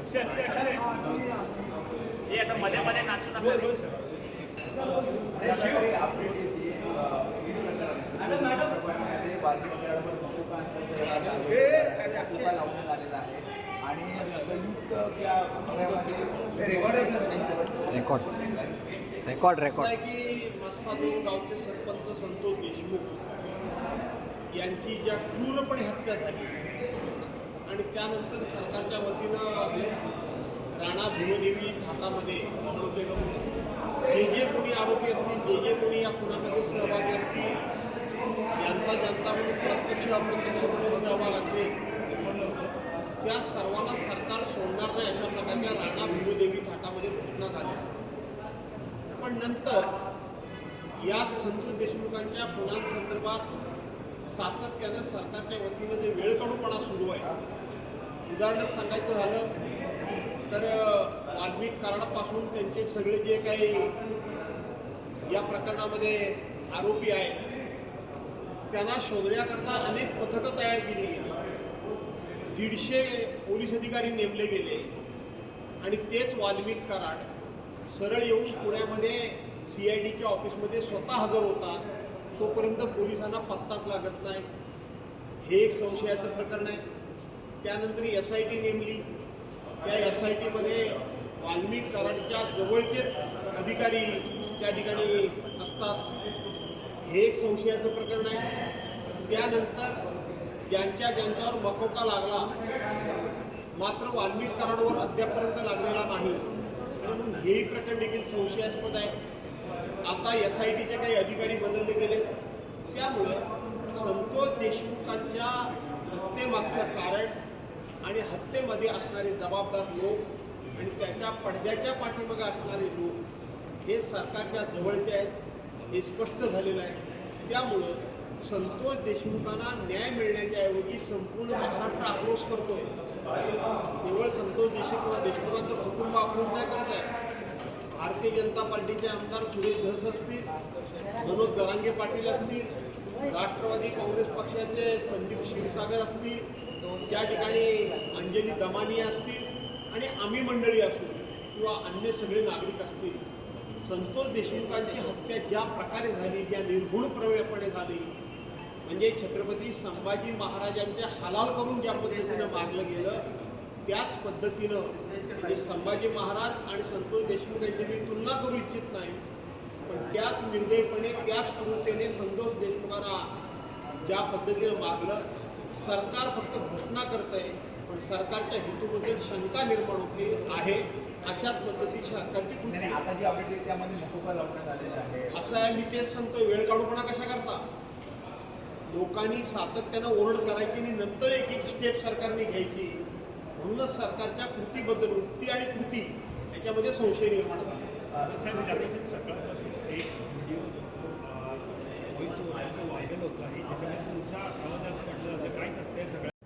हे आता मध्ये मध्ये नाचू नका रे. रेकॉर्ड असं आहे की मस्सादूर गावचे सरपंच संतोष देशमुख यांची ज्या क्रूरपणे हत्या झाली आणि त्यानंतर सरकारच्या वतीनं राणा भीमदेवी थाटामध्ये जे कोणी आरोपी असतील जे कोणी या खुनामध्ये सहभागी असतील यांचा ज्यांचा प्रत्यक्ष अप्रत्यक्षपणे सहभाग असेल त्या सर्वांना सरकार सोडणार नाही अशा प्रकारच्या राणा भीमदेवी थाटामध्ये घोषणा झाल्या. पण नंतर याच संतोष देशमुखांच्या खुनांसंदर्भात सातत्यानं सरकारच्या वतीनं जे वेळकाढूपणा सुरू आहे, उदाहरण सांगायचं झालं तर वाल्मिक कराडापासून त्यांचे सगळे जे काही या प्रकरणामध्ये आरोपी आहेत त्यांना शोधण्याकरता अनेक पथकं तयार केली गेली. 150 पोलीस अधिकारी नेमले गेले आणि तेच वाल्मिक कराड सरळ येऊन पुण्यामध्ये CIDच्या ऑफिसमध्ये स्वतः हजर होता. तोपर्यंत पोलिसांना पत्ताच लागत नाही. हे एक संशयाचं प्रकरण आहे. त्यानंतर SIT नेमली. त्या SITमध्ये वाल्मिक कराडच्या जवळचेच अधिकारी त्या ठिकाणी असतात. हे एक संशयाचं प्रकरण आहे. त्यानंतर ज्यांच्यावर मकोका लागला मात्र वाल्मिक कराडवर अद्यापर्यंत लागलेला नाही, म्हणून हेही प्रकरण देखील संशयास्पद आहे. आता SITचे काही अधिकारी बदलले गेले. त्यामुळे संतोष देशमुखांच्या हत्येमागचं कारण आणि हत्येमध्ये असणारे जबाबदार लोक आणि त्याच्या पडद्याच्या पाठीमागे असणारे लोक हे सरकारच्या जवळचे आहेत हे स्पष्ट झालेलं आहे. त्यामुळं संतोष देशमुखांना न्याय मिळण्याच्या ऐवजी संपूर्ण महाराष्ट्र आक्रोश करतोय. केवळ संतोष देशमुखांचं कुटुंब आक्रोश नाही करत आहे. भारतीय जनता पार्टीचे आमदार सुरेश धस असतील, मनोज दरांगे पाटील असतील, राष्ट्रवादी काँग्रेस पक्षाचे संदीप क्षीरसागर असतील, त्या ठिकाणी अंजली दमानी असतील आणि आम्ही मंडळी असू किंवा अन्य सगळे नागरिक असतील, संतोष देशमुखांची हत्या ज्या प्रकारे झाली, ज्या निर्घुणपणे झाली, म्हणजे छत्रपती संभाजी महाराजांचे हलाल करून ज्या पद्धतीनं मारलं गेलं त्याच पद्धतीनं म्हणजे संभाजी महाराज आणि संतोष देशमुख यांची मी तुलना करू इच्छित नाही, पण त्याच निर्दयपणे त्याच क्रूरतेने संतोष देशमुखांना ज्या पद्धतीनं मारलं. सरकार फक्त घोषणा करत आहे पण सरकारच्या हेतूमध्ये शंका निर्माण होते आहे. अशाच पद्धतीची सरकारची कृती आता जी अपडेट त्यामध्ये मकोका लावण्यात आलेला आहे. असं आहे. मी तेच सांगतो, वेळ काढूपणा कशा करता. लोकांनी सातत्यानं ओरड करायची आणि नंतर एक एक स्टेप सरकारने घ्यायची. म्हणूनच सरकारच्या कृतीबद्दल वृत्ती आणि कृती याच्यामध्ये संशय निर्माण झाला. सकाळपासून एक व्हिडिओ व्हॉइस व्हायरल होतो आहे, त्याच्यामध्ये तुमचा आवाज असं म्हटलं जातं काय सत्य सगळं